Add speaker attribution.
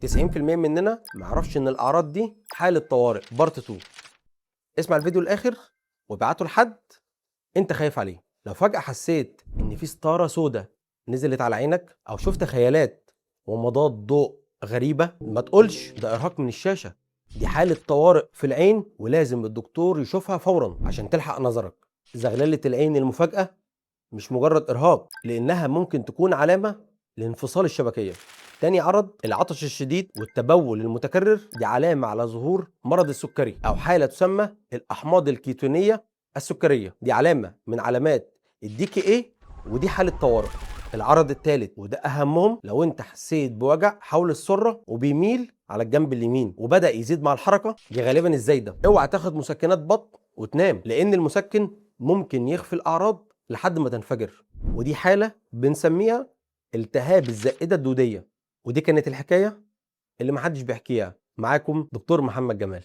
Speaker 1: 90% مننا ما يعرفش ان الاعراض دي حاله طوارئ بارت 2. اسمع الفيديو الاخر وابعته لحد انت خايف عليه. لو فجاه حسيت ان في ستاره سودة نزلت على عينك، او شفت خيالات ومضاد ضوء غريبه، ما تقولش ده ارهاق من الشاشه. دي حاله طوارئ في العين ولازم الدكتور يشوفها فورا عشان تلحق نظرك. زغلله العين المفاجاه مش مجرد ارهاق، لانها ممكن تكون علامه لانفصال الشبكيه. تاني عرض العطش الشديد والتبول المتكرر، دي علامه على ظهور مرض السكري او حاله تسمى الاحماض الكيتونيه السكريه. دي علامه من علامات الدي كي ايه، ودي حاله طوارئ. العرض الثالث وده اهمهم، لو انت حسيت بوجع حول السره وبيميل على الجنب اليمين وبدا يزيد مع الحركه، دي غالبا الزايده. اوعى تاخد مسكنات بطن وتنام، لان المسكن ممكن يخفي الاعراض لحد ما تنفجر، ودي حالة بنسميها التهاب الزائدة الدودية. ودي كانت الحكاية اللي محدش بيحكيها. معاكم دكتور محمد جمال.